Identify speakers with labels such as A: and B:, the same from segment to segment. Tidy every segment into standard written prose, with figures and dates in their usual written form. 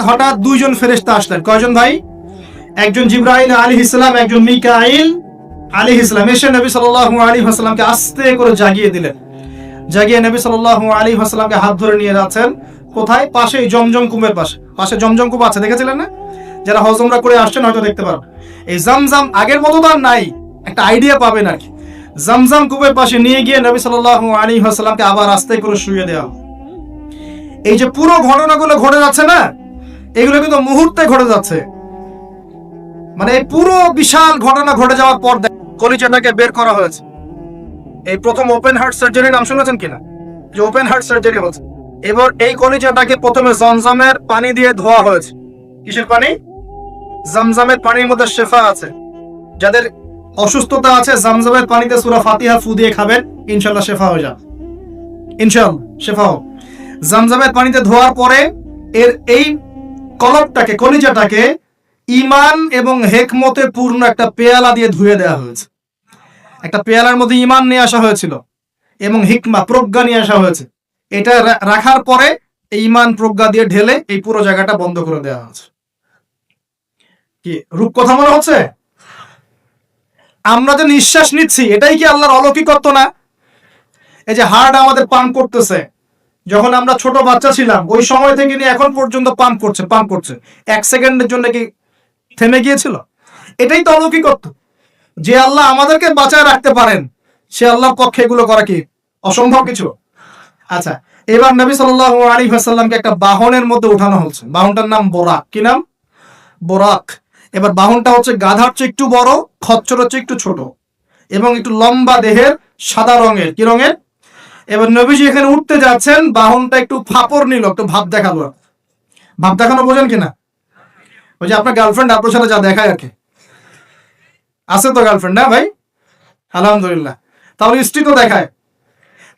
A: হঠাৎ দুইজন ফেরেশতা আসলেন। কয়জন ভাই? একজন জিবরাইল আলাইহিস সালাম, একজন মিকাইল আলাইহিস সালাম। এসে নবী সাল্লাল্লাহু আলাইহি ওয়াসাল্লামকে আস্তে করে জাগিয়ে দিলেন। জাগিয়ে নবী সাল্লাল্লাহু আলাইহি ওয়াসাল্লামকে হাত ধরে নিয়ে যাচ্ছেন কোথায়? পাশে জমজম কূপের পাশে। পাশে জমজম কূপ আছে, দেখেছিলেন না? যারা হজ উমরা করে আসছেন হয়তো দেখতে পারবেন। এই জামজাম আগের মতো তো আর নাই, একটা আইডিয়া পাবেন আর কি। জামজাম কূপের পাশে নিয়ে গিয়ে নবী সাল্লাল্লাহু আলাইহি ওয়াসাল্লামকে আবার আস্তে করে শুইয়ে দেওয়া। এই যে পুরো ঘটনাগুলো ঘটে যাচ্ছে না, এগুলো কিন্তু মুহূর্তে ঘটে যাচ্ছে। মানে এই পুরো বিশাল ঘটনা ঘটে যাওয়ার পর কলিজাটাকে বের করা হয়েছে। এই প্রথম ওপেন হার্ট সার্জারি নাম শুনেছেন কিনা? যে ওপেন হার্ট সার্জারি হচ্ছে। এবার এই কলিজাটাকে প্রথমে জমজমের পানি দিয়ে ধোয়া হয়েছে। কিসের পানি? জমজমের পানির মধ্যে শেফা আছে। যাদের অসুস্থতা আছে জমজমের পানিতে সূরা ফাতিহা ফু দিয়ে খাবেন, ইনশাআল্লাহ শেফা হয়ে যাবে। ইনশাআল্লাহ শেফা হবে। জমজমের পানিতে ধোয়ার পরে এর এই কলবটাকে, কলিজাটাকে ঈমান এবং হিকমতে পূর্ণ একটা পেয়ালা দিয়ে ধুয়ে দেওয়া হয়েছে। একটা পেয়ালার মধ্যে ঈমান নিয়ে আসা হয়েছিল এবং হিকমা, প্রজ্ঞা নিয়ে আসা হয়েছে। এটা রাখার পরে এই ঈমান প্রজ্ঞা দিয়ে ঢেলে এই পুরো জায়গাটা বন্ধ করে দেওয়া হয়েছে। কি রূপ কথা মনে হচ্ছে? আমরা যে নিঃশ্বাস নিচ্ছি এটাই কি আল্লাহর অলৌকিকত্ব না? এই যে হার্ট আমাদের পাম্প করতেছে, যখন আমরা ছোট বাচ্চা ছিলাম ওই সময় থেকে নিয়ে এখন পর্যন্ত পাম্প করছে। 1 সেকেন্ডের জন্য কি থেমে গিয়েছিল? এটাই তো অলৌকিকত্ব। যে আল্লাহ আমাদেরকে বাঁচায় রাখতে পারেন, সে আল্লাহর পক্ষে এগুলো করা কি অসম্ভব কিছু? আচ্ছা, এবার নবী সাল্লাল্লাহু আলাইহি ওয়াসাল্লামকে একটা বাহনের মধ্যে উঠানো হচ্ছে। বাহনটার নাম বোরাক। কি নাম? বোরাক। এবার বাহনটা হচ্ছে গাধার চেয়ে একটু বড়, খচ্চরের চেয়ে একটু ছোট এবং একটু লম্বা দেহের, সাদা রঙের। কি রঙের? এবার নবীজি এখানে উঠতে যাচ্ছেন, বাহনটা একটু ফাপড় নিল, একটু ভাব দেখালো। ভাব দেখানো বোঝেন কিনা? ওই যে আপনার গার্লফ্রেন্ড আপনার সাথে যা দেখায় আর কি। আছে তো গার্লফ্রেন্ড না ভাই? আলহামদুলিল্লাহ। তাহলে স্ত্রী তো দেখায়।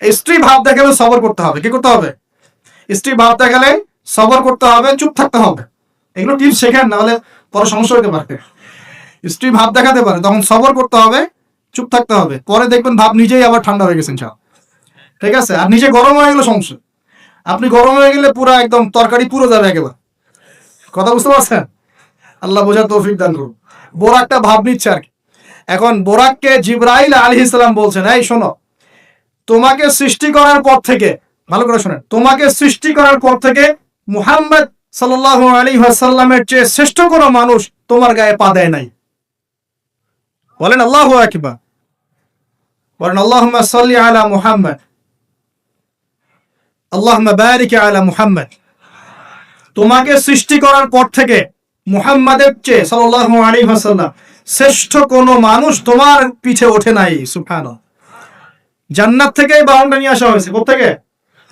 A: স্ত্রী ভাব দেখালে সবর করতে হবে। কি করতে হবে? স্ত্রী ভাব দেখালে সবর করতে হবে, চুপ থাকতে হবে। এগুলো টিপস শেখেন, না হলে পরে সমস্যা হতে পারে। স্ত্রী ভাব দেখাতে পারে, তখন সবর করতে হবে, চুপ থাকতে হবে। পরে দেখবেন ভাব নিজেই আবার ঠান্ডা হয়ে গেছেন সব। ঠিক আছে? আর নিজে গরম হয়ে গেলে সমস্যা। আপনি গরম হয়ে গেলে পুরো একদম তরকারি পুরো যাবে একেবারে। কথা বুঝতে পারছেন? আল্লাহ বোঝার তৌফিক দান করুন। বোরাকটা ভাব নিচ্ছে আর কি। এখন বোরাককে জিবরাইল আলাইহিস সালাম বলছেন, এই শোনো, তোমাকে সৃষ্টি করার পর থেকে, ভালো করে শোনেন, তোমাকে সৃষ্টি করার পর থেকে মুহাম্মদ সাল্লাল্লাহু আলাইহি ওয়াসাল্লামের চেয়ে শ্রেষ্ঠ কোনো মানুষ তোমার গায়ে পা দেয় নাই। বলেন আল্লাহু আকবার। বলেন আল্লাহুম্মা সাল্লি আলা মুহাম্মদ, আল্লাহুম্মা বারিক আলা মুহাম্মদ। তোমাকে সৃষ্টি করার পর থেকে মুহাম্মাদের চেয়ে সাল্লাল্লাহু আলাইহি ওয়াসাল্লাম শ্রেষ্ঠ কোনো মানুষ তোমার পিছে ওঠে নাই। সুবহানাল্লাহ। জান্নাত থেকে বাহনটা নিয়ে আসা হয়েছে। কোত্থেকে?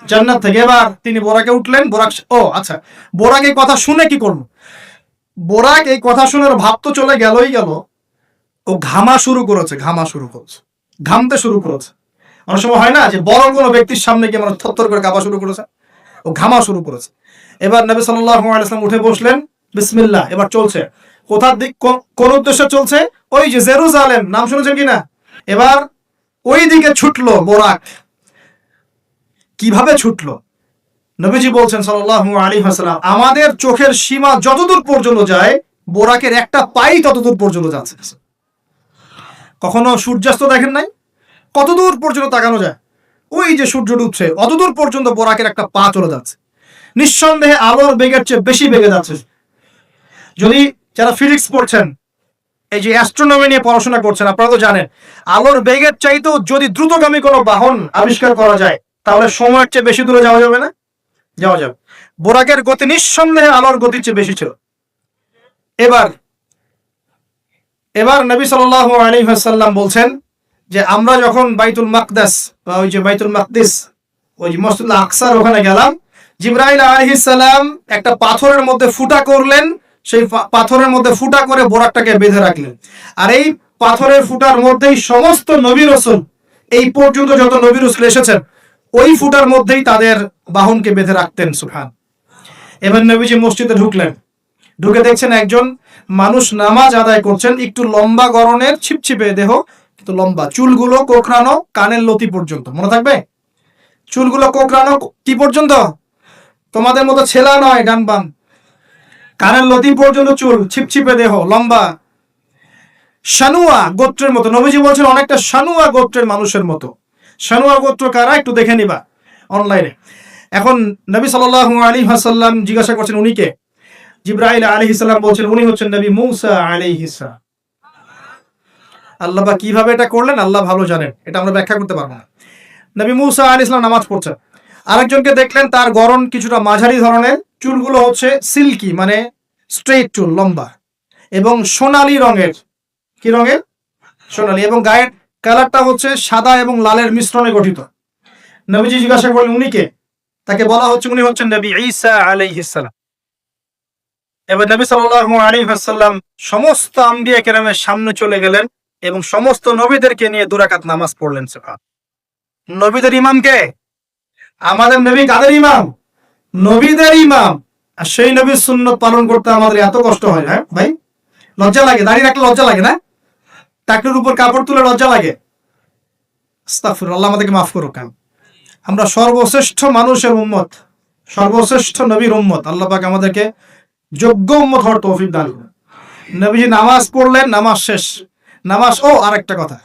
A: জান্নাত থেকে। এবার তিনি বোরাকে উঠলেন। বোরাক, ও আচ্ছা, বোরাক এই কথা শুনে কি করলো? বোরাক এই কথা শুনে ভাব তো চলে গেলই গেল, ও ঘামা শুরু করেছে। ঘামতে শুরু করেছে। অনেক সময় হয় না যে বড় কোনো ব্যক্তির সামনে গিয়ে মানে থরথর করে কাঁপা শুরু করেছে, ও ঘামা শুরু করেছে। এবার নবী সাল্লাল্লাহু আলাইহি ওয়াসাল্লাম উঠে বসলেন। বিসমিল্লাহ। এবার চলছে। কোথার দিক, কোন উদ্দেশ্যে চলছে? ওই যে জেরুজালেম, নাম শুনেছেন কিনা? এবার ওই দিকে ছুটলো বোরাক। কিভাবে ছুটলো? নবীজি বলছেন সাল্লাল্লাহু আলাইহি ওয়াসাল্লাম, আমাদের চোখের সীমা যতদূর পর্যন্ত যায়, বোরাকের একটা পাই ততদূর পর্যন্ত যাচ্ছে। কখনো সূর্যাস্ত দেখেন নাই? কতদূর পর্যন্ত তাকানো যায়? ওই যে সূর্য ডুবছে অতদূর পর্যন্ত বোরাকের একটা পা চলে যাচ্ছে। নিঃসন্দেহে আলোর বেগের চেয়ে বেশি বেগে যাচ্ছে। যদি যারা ফিজিক্স পড়ছেন, এই যে অ্যাস্ট্রোনমি নিয়ে পড়াশোনা করছেন, আপনারা তো জানেন আলোর বেগের চাইতেও যদি দ্রুতগামী কোনো বাহন আবিষ্কার করা যায় তাহলে সময়ের চেয়ে বেশি দূরে যাওয়া যাবে না? যাওয়া যাবে। বোরাকের গতি নিঃসন্দেহে আলোর গতির চেয়ে বেশি ছিল। এবার নবী সাল্লাল্লাহু আলাইহি ওয়াসাল্লাম বলছেন যে আমরা যখন বাইতুল মাকদাস বা ওই যে বাইতুল মাকদিস, ওই যে মসজিদুল আকসার ওখানে গেলাম, জিবরাইল আলাইহিস সালাম একটা পাথরের মধ্যে ফুটা করলেন। সেই পাথরের মধ্যে ফুটা করে বোরাকটাকে বেঁধে রাখলেন। আর এই পাথরের ফুটার মধ্যেই সমস্ত নবী রাসূল, এই পর্যন্ত যত নবী রাসূল এসেছেন, ওই ফুটার মধ্যেই তাদের বাহনকে বেঁধে রাখতেন। সুবহান। এবার নবীজি মসজিদে ঢুকলেন। ঢুকে দেখছেন একজন মানুষ নামাজ আদায় করছেন, একটু লম্বা গড়নের, ছিপছিপে দেহ, কিন্তু লম্বা, চুলগুলো কোঁকড়ানো কানের লতি পর্যন্ত। মনে থাকবে? চুলগুলো কোঁকড়ানো কি পর্যন্ত? তোমাদের মতো ছেলা নয় ডান বাম, কানের লতি পর্যন্ত চুল, ছিপছিপে দেহ, লম্বা, শানুয়া গোত্রের মতো। নবীজি বলছেন অনেকটা শানুয়া গোত্রের মানুষের মতো। শানুয়া গোত্র কারা একটু দেখে নিবা অনলাইনে। এখন নবী সাল্লাল্লাহু আলাইহি ওয়াসাল্লাম জিজ্ঞাসা করছেন উনি কে? জিবরাইল আলাইহিস সালাম বলছেন উনি হচ্ছেন নবী মূসা আলাইহিস সালাম। আল্লাহ বা কিভাবে এটা করলেন আল্লাহ ভালো জানেন, এটা আমরা ব্যাখ্যা করতে পারবো না। নবী মূসা আলাইহিস সালাম নামাজ পড়ছেন, আরেকজনকে দেখলেন তার গড়ন কিছুটা মাঝারি ধরনের, চুলগুলো হচ্ছে সিল্কি মানে স্ট্রেট চুল, লম্বা এবং সোনালী রঙের। কি রঙের? সোনালী। এবং গায়ের কালারটা হচ্ছে সাদা এবং লালের মিশ্রণে গঠিত। নবীজি জিজ্ঞাসা করলেন উনি কে? তাকে বলা হচ্ছে উনি হচ্ছেন নবী ঈসা আলাইহিস সালাম। এবার নবী সাল্লাল্লাহু আলাইহি ওয়াসাল্লাম সমস্ত আম্বিয়া কেরামের সামনে চলে গেলেন এবং সমস্ত নবীদেরকে নিয়ে 2 রাকাত নামাজ পড়লেন। সুবহানাল্লাহ। নবীদের ইমাম কে? আমাদের নবী কাদের ইমাম? নবীদের ইমাম। আর সেই নবীর সুন্নাত পালন করতে আমাদের এত কষ্ট হয় না ভাই? লজ্জা লাগে? দাঁড়িয়ে রাখলে লজ্জা লাগে না? টাকনুর উপর কাপড় তুলে লজ্জা লাগে? আস্তাগফিরুল্লাহ, আল্লাহ আমাদেরকে মাফ করুক। আমরা সর্বশ্রেষ্ঠ মানুষের উম্মত, সর্বশ্রেষ্ঠ নবীর উম্মত। আল্লাহ পাক আমাদেরকে যোগ্য উম্মত হওয়ার তৌফিক দান করুন। নবীজি নামাজ পড়লেন, নামাজ শেষ। নামাজ, ও আরেকটা কথা,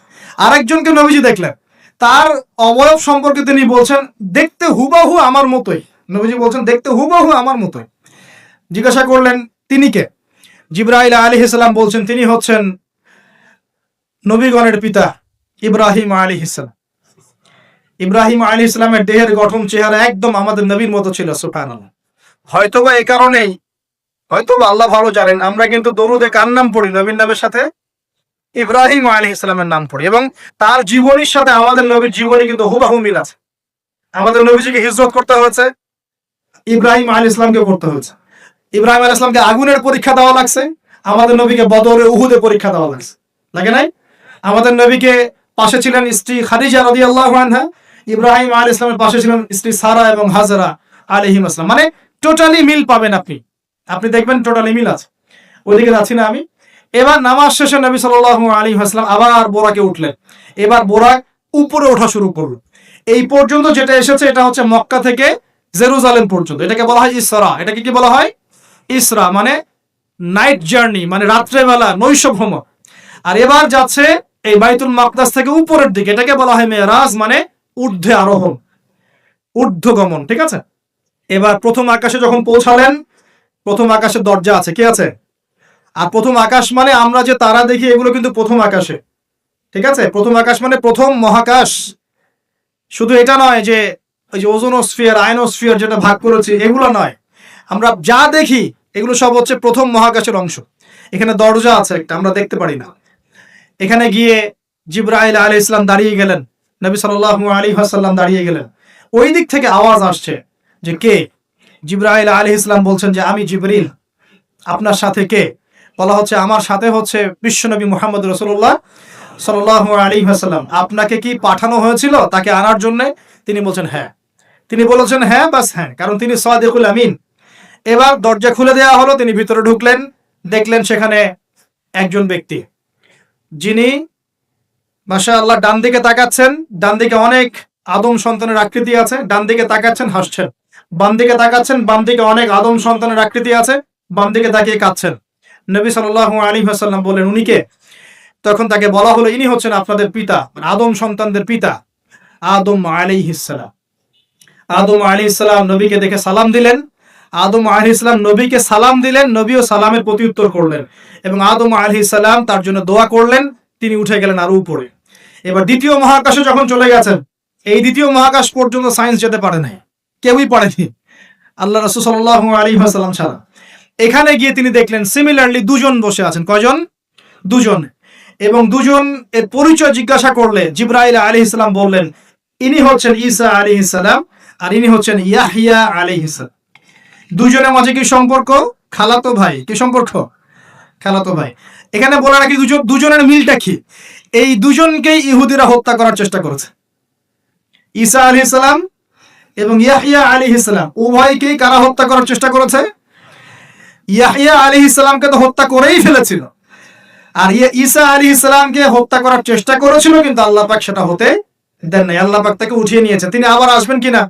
A: আরেকজনকে নবীজি দেখলেন, তার অবয়ব সম্পর্কে তিনি বলছেন দেখতে হুবাহু আমার মতোই। নবীজি বলছেন দেখতে হুবাহু আমার মতোই। জিজ্ঞাসা করলেন তিনি কে? জিবরাইল আলাইহিস সালাম বলছেন তিনি হচ্ছেন নবীগণের পিতা ইব্রাহিম আলাইহিস সালাম। ইব্রাহিম আলাইহিস সালামের দেহের গঠন, চেহারা একদম আমাদের নবীর মতো ছিল। সুবহানাল্লাহ। হয়তোবা এই কারণেই, হয়তোবা আল্লাহ ভালো জানেন, আমরা কিন্তু দরুদে কার নাম পড়ি? নবীর নামের সাথে ইব্রাহিম আলাইহিস সালামের নাম পড়ি এবং তার জীবনীর সাথে আমাদের নবীর জীবনী কিন্তু হুবহু মিল আছে। আমাদের নবীজিকে হিজরত করতে হয়েছে, ইব্রাহিম আলাইহিস সালামকে করতে হয়েছে। ইব্রাহিম আলাইহিস সালামকে আগুনের পরীক্ষা দেওয়া লাগছে, আমাদের নবীকে বদরে উহুদে পরীক্ষা দেওয়া লাগছে। লাগে নাই? আমাদের নবীকে পাশে ছিলেন স্ত্রী খাদিজা রাদিয়াল্লাহু আনহা, ইব্রাহিম আলাইহিস সালামের পাশে ছিলেন স্ত্রী সারা এবং হাজরা আলাইহিম আসসালাম। মানে টোটালি মিল পাবেন আপনি, আপনি দেখবেন টোটালি মিল আছে। ওইদিকে যাচ্ছি না আমি। এবার নামাজ শেষে নবী সাল্লাল্লাহু আলাইহি ওয়াসাল্লাম আবার বোরাকে উঠলেন। এবার বোরাক উপরে ওঠা শুরু করলো। এই পর্যন্ত যেটা এসেছে এটা হচ্ছে মক্কা থেকে জেরুজালেম পর্যন্ত। এটাকে বলা হয় ইসরা। এটাকে কি বলা হয়? ইসরা মানে নাইট জার্নি, মানে রাত্রেবেলা নৈশ ভ্রমণ। আর এবার যাচ্ছে এই বাইতুল মাকদাস থেকে উপরের দিকে, এটাকে বলা হয় মেরাজ, মানে ঊর্ধ্বে আরোহণ, ঊর্ধ্বগমন। ঠিক আছে? এবার প্রথম আকাশে যখন পৌঁছালেন, প্রথম আকাশের দরজা আছে, কি আছে? আর প্রথম আকাশ মানে আমরা যে তারা দেখি এগুলো কিন্তু প্রথম আকাশে। ঠিক আছে? প্রথম আকাশ মানে প্রথম মহাকাশ। শুধু এটা নয় যে ওই যে ওজোনোস্ফিয়ার, আয়নোস্ফিয়ার যেটা ভাগ করেছি এগুলো নয়, আমরা যা দেখি এগুলো সব হচ্ছে প্রথম মহাকাশের অংশ। এখানে দরজা আছে একটা, আমরা দেখতে পারি না। এখানে গিয়ে জিবরাইল আলাইহিস সালাম দাঁড়িয়ে গেলেন, নবী সাল্লাল্লাহু আলাইহি ওয়াসাল্লাম দাঁড়িয়ে গেলেন। ওই দিক থেকে আওয়াজ আসছে যে কে? জিবরাইল আলাইহিস সালাম বলছেন যে আমি জিবরিল। আপনার সাথে কে? বলা হচ্ছে আমার সাথে হচ্ছে বিশ্বনবী মুহাম্মদ রাসূলুল্লাহ সাল্লাল্লাহু আলাইহি ওয়াসাল্লাম। আপনাকে কি পাঠানো হয়েছিল তাকে আনার জন্য? তিনি বলছেন হ্যাঁ। তিনি বলেছেন হ্যাঁ, বাস হ্যাঁ, কারণ তিনি সাদিকুল আমিন। এবার দরজা খুলে দেওয়া হলো, তিনি ভিতরে ঢুকলেন, দেখলেন সেখানে একজন ব্যক্তি যিনি মাশাআল্লাহ ডান দিকে তাকাচ্ছেন, ডান দিকে অনেক আদম সন্তানের আকৃতি আছে, ডান দিকে তাকাচ্ছেন হাসছেন, বাম দিকে তাকাচ্ছেন, বাম দিকে অনেক আদম সন্তানের আকৃতি আছে, বাম দিকে তাকিয়ে কাঁদছেন। নবী সাল্লাল্লাহু আলাইহি ওয়াসাল্লাম বললেন উনি কে? তখন তাকে বলা হলো ইনি হচ্ছেন আপনাদের পিতা, মানে আদম সন্তানদের পিতা আদম আলাইহিস সালাম। আদম আলাইহিস সালাম নবীকে দেখে সালাম দিলেন। আদম আলাইহিস সালাম নবীকে সালাম দিলেন, নবীও সালামের প্রত্যুত্তর করলেন এবং আদম আলাইহিস সালাম তার জন্য দোয়া করলেন। তিনি উঠে গেলেন আরো উপরে। এবার দ্বিতীয় মহাকাশে যখন চলে গেছেন, এই দ্বিতীয় মহাকাশ পর্যন্ত সায়েন্স যেতে পারে নাই, কেউই পারেনি আল্লাহ রাসূল সাল্লাল্লাহু আলাইহি ওয়াসাল্লাম ছাড়া। এখানে গিয়ে তিনি দেখলেন সিমিলারলি দুজন বসে আছেন। কয়জন? দুজন। এবং দুজন এর পরিচয় জিজ্ঞাসা করলে জিবরাইল আলাইহিস সালাম বললেন ইনি হচ্ছেন ঈসা আলাইহিস সালাম আর ইনি হচ্ছেন ইয়াহইয়া আলাইহিস সালাম। দুজনের মাঝে কি সম্পর্ক? খালাতো ভাই। কি সম্পর্ক? খালাতো ভাই। এখানে বলে রাখি দুজনের মিলটা কি? এই দুজনকেই ইহুদিরা হত্যা করার চেষ্টা করেছে। ঈসা আলাইহিস সালাম এবং ইয়াহইয়া আলাইহিস সালাম উভয়কেই কারা হত্যা করার চেষ্টা করেছে? ইয়াহইয়া আলাইহিস সালামকে তো হত্যা করেই ফেলেছিল, আর ঈসা আলাইহিস সালামকে হত্যা করার চেষ্টা করেছিল, কিন্তু আল্লাহ পাক সেটা হতে দেন নাই। আল্লাহ পাক তাকে উঠিয়ে নিয়েছে। তিনি আবার আসবেন কিনা?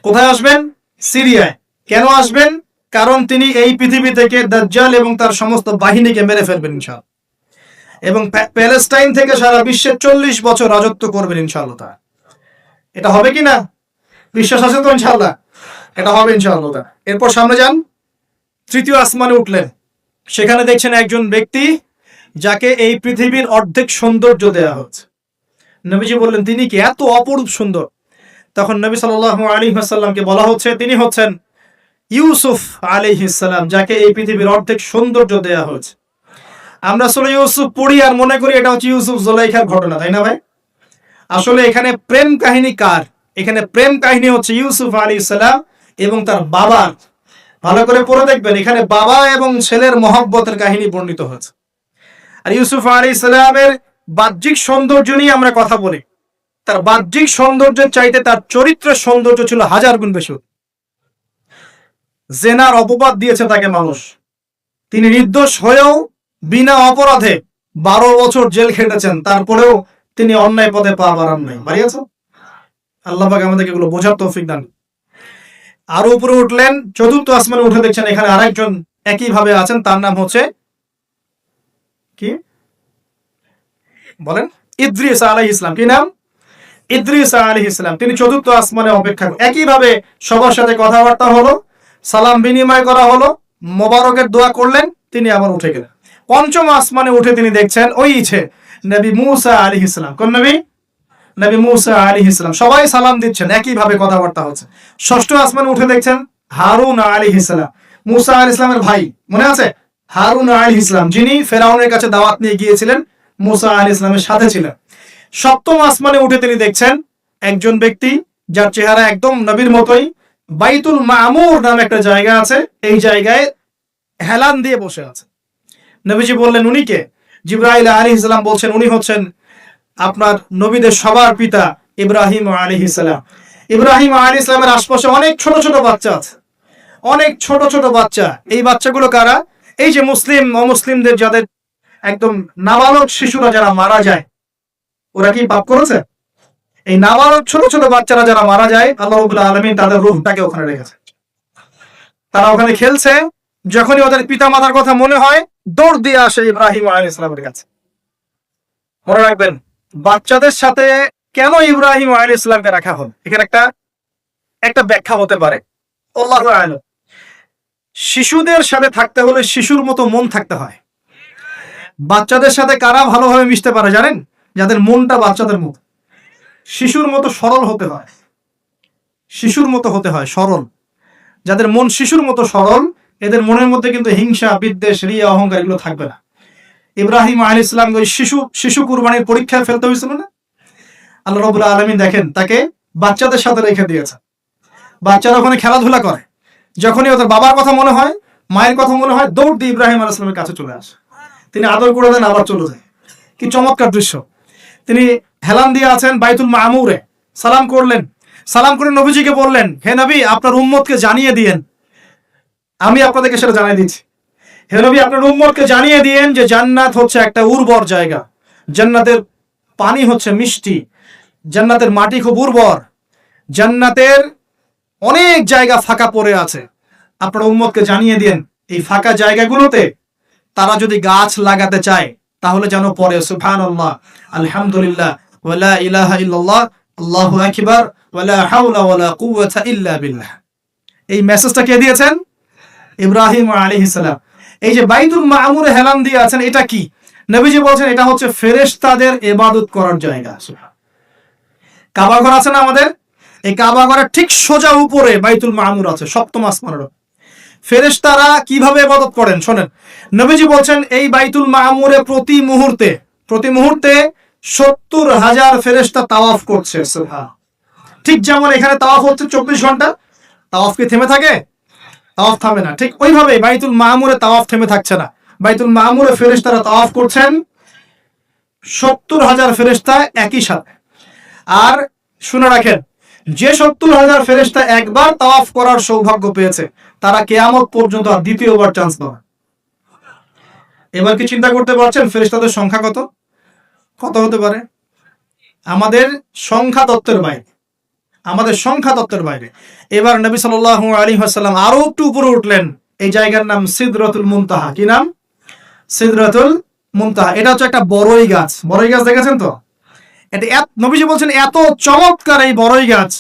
A: কোথায় আসবেন? সিরিয়ায়। কেন আসবেন? কারণ তিনি এই পৃথিবী থেকে দাজ্জাল এবং তার সমস্ত বাহিনীকে মেরে ফেলবেন ইনশাআল্লাহ, এবং প্যালেস্টাইন থেকে সারা বিশ্বে 40 বছর রাজত্ব করবেন ইনশাআল্লাহ। এটা হবে কি না? বিশ্বাস আছে তো ইনশাআল্লাহ? এটা হবে ইনশাআল্লাহ। এরপর সামনে যান, তৃতীয় আসমানে উঠলেন, সেখানে দেখছেন একজন ব্যক্তি যাকে এই পৃথিবীর অর্ধেক সৌন্দর্য দেয়া হচ্ছে। নবীজি বললেন, তিনি কি এত অপরূপ সুন্দর? তখন নবী সাল্লাল্লাহু আলাইহি ওয়াসাল্লামকে বলা হচ্ছে, তিনি হচ্ছেন ইউসুফ আলাইহিস সালাম, যাকে এই পৃথিবীর অর্ধেক সৌন্দর্য দেয়া হয়েছে। আমরা সূরা ইউসুফ পড়ি আর মনে করি এটা হচ্ছে ইউসুফ জুলাইখার ঘটনা, তাই না ভাই? আসলে এখানে প্রেম কাহিনী কার? এখানে প্রেম কাহিনী হচ্ছে ইউসুফ আলাইহিস সালাম এবং তার বাবার। ভালো করে পড়ে দেখবেন, এখানে বাবা এবং ছেলের মহব্বতের কাহিনী বর্ণিত হয়েছে। আর ইউসুফ আলাইহিস সালামের বাহ্যিক সৌন্দর্য নিয়ে আমরা কথা বলি, তার বাহ্যিক সৌন্দর্যের চাইতে তার চরিত্রের সৌন্দর্য ছিল হাজার গুণ বেশি। জেনার অপবাদ দিয়েছে তাকে মানুষ, তিনি নির্দোষ হয়েও বিনা অপরাধে 12 বছর জেল খেটেছেন, তারপরেও তিনি অন্যায় পথে পা বাড়ান নাই। বাড়িয়েছ? আল্লাহ পাক আমাদেরকে এগুলো বোঝার তৌফিক দান। আরো উপরে উঠলেন, চতুর্থ আসমানে উঠে দেখছেন এখানে আরেকজন একইভাবে আছেন, তার নাম হচ্ছে কি বলেন? ইদ্রিস আলাইহিস সালাম। কি নাম? ইদ্রিস আলাইহিস সালাম। তিনি চতুর্থ আসমানে অপেক্ষা, একইভাবে সবার সাথে কথাবার্তা হলো, সালাম বিনিময় করা হলো, মোবারকের দোয়া করলেন, তিনি আবার উঠে গেলেন। পঞ্চম আসমানে উঠে তিনি দেখছেন ওই নবী মূসা আলাইহিস সালাম। কোন নবী? নবী মূসা আলাইহিস সালাম। সবাই সালাম দিচ্ছেন, একইভাবে কথাবার্তা হচ্ছে। ষষ্ঠ আসমানে উঠে দেখছেন হারুন আলাইহিস সালাম, মূসা আলাইহিস সালামের ভাই, মনে আছে? হারুন আলাইহিস সালাম, যিনি ফেরাউনের কাছে দাওয়াত নিয়ে গিয়েছিলেন, মূসা আলাইহিস সালামের সাথে ছিলেন। সপ্তম আসমানে উঠে তিনি দেখছেন একজন ব্যক্তি যার চেহারা একদম নবীর মতোই, বাইতুল মামুর নামে একটা জায়গা আছে, এই জায়গায় হেলান দিয়ে বসে আছে। নবীজি বললেন, উনি কে? জিবরাইল আলাইহিস সালাম বলছেন, উনি হচ্ছেন আপনার নবীদের সবার পিতা ইব্রাহিম আলাইহিস সালাম। ইব্রাহিম আলাইহিস সালামের আশপাশে অনেক ছোট ছোট বাচ্চা আছে, অনেক ছোট ছোট বাচ্চা। এই বাচ্চাগুলো কারা? এই যে মুসলিম অমুসলিমদের যাদের একদম নাবালক শিশুরা যারা মারা যায়, ওরা কি পাপ করেছে? এই নাবালক ছোট ছোট বাচ্চারা যারা মারা যায়, আল্লাহ রাব্বুল আলামিন তাদের রূহটাকে ওখানে রেখেছে। তারা ওখানে খেলছে, যখনই ওদের পিতা মাতার কথা মনে হয় দৌড় দিয়ে আসে ইব্রাহিম আলাইহিস সালামের কাছে। মনে রাখবেন, বাচ্চাদের সাথে কেন ইব্রাহিম আলাইহিস সালামকে রাখা হল, এখানে একটা ব্যাখ্যা হতে পারে। আল্লাহু আ'লাম। শিশুদের সাথে থাকতে হলে শিশুর মতো মন থাকতে হয়। বাচ্চাদের সাথে কারা ভালোভাবে মিশতে পারে জানেন? যাদের মনটা বাচ্চাদের মতো, শিশুর মতো সরল হতে হয়, শিশুর মতো হতে হয়, সরল। যাদের মন শিশুর মতো সরল, এদের মনের মধ্যে কিন্তু হিংসা, বিদ্বেষ, রিয়া, অহংকার এগুলো থাকবে না। ইব্রাহিম আলাইহিস সালাম ওই শিশু কুরবানির পরীক্ষায় ফেলতে হয়েছিল না? আল্লাহ রাব্বুল আলামিন দেখেন তাকে বাচ্চাদের সাথে রেখে দিয়েছে। বাচ্চারা ওখানে খেলাধুলা করে, যখনই ওদের বাবার কথা মনে হয়, মায়ের কথা মনে হয়, দৌড় দিয়ে ইব্রাহিম আলাইহিস সালামের কাছে চলে আসে। তিনি আদর করে দেন, আবার চলে যায়। কি চমৎকার দৃশ্য! তিনি হেলান দিয়ে আছেন বাইতুল মামুরে, সালাম করলেন, সালাম করে নবীজিকে বললেন, হে নবী, আপনার উম্মতকে জানিয়ে দিয়েন, আমি আপনাদেরকে সেটা জানিয়ে দিচ্ছি। হে নবী, আপনার উম্মতকে জানিয়ে দিয়েন যে জান্নাত হচ্ছে একটা উর্বর জায়গা, জান্নাতের পানি হচ্ছে মিষ্টি, জান্নাতের মাটি খুব উর্বর, জান্নাতের অনেক জায়গা ফাঁকা পড়ে আছে। আপনার উম্মতকে জানিয়ে দিয়েন এই ফাঁকা জায়গাগুলোতে তারা যদি গাছ লাগাতে চায় তাহলে যেন পড়ে সুবহানাল্লাহ, আলহামদুলিল্লাহ, ওয়ালা ইলাহা ইল্লাল্লাহ, আল্লাহু আকবার, ওয়ালা হাওলা ওয়ালা কুওয়াতা ইল্লা বিল্লাহ। এই মেসেজটা কে দিয়েছেন? ইব্রাহিম আলাইহিস সালাম। এই যে বাইতুল মামুরে হেলান দিয়ে আছেন, এটা কি? নবীজি বলছেন এটা হচ্ছে ফেরেশতাদের ইবাদত করার জায়গা। কাবা ঘর আছে না আমাদের, এই কাবা ঘরের ঠিক সোজা উপরে বাইতুল মামুর আছে, সপ্তম আসমানের। ফেরেশতারা কিভাবে ইবাদত করেন শোনেন। নবীজি বলছেন এই বাইতুল মামুরে প্রতি মুহূর্তে 70,000 ফেরেশতা তাওয়াফ করছে। সুবহানাল্লাহ। ঠিক যেমন এখানে তাওয়াফ হচ্ছে 24 ঘন্টা, তাওয়াফ কি থেমে থাকে? তাওয়াফ থামে না। ঠিক ওইভাবে বাইতুল মামুরে তাওয়াফ থেমে থাকছে না। বাইতুল মামুরে ফেরেশতারা তাওয়াফ করছেন 70,000 ফেরেশতা একই সাথে। আর শুনে রাখেন, যে 70,000 ফেরেশতা একবার তাওয়াফ করার সৌভাগ্য পেয়েছে তারা কিয়ামত পর্যন্ত আর দ্বিতীয়বার চান্স পাবে। এবার কি চিন্তা করতে পারছেন ফেরেশতাদের সংখ্যা কত হতে পারে? আমাদের সংখ্যা তত্ত্বের বাইরে। এবার নবী সাল্লাল্লাহু আলাইহি ওয়াসাল্লাম আরো একটু উপরে উঠলেন, এই জায়গার নাম সিদরাতুল মুনতাহা। কি নাম? সিদরাতুল মুনতাহা। এটা হচ্ছে একটা বড়ই গাছ। বড়ই গাছ দেখেছেন তো? এটা নবীজি বলছেন এত চমৎকার এই বড়ই গাছ,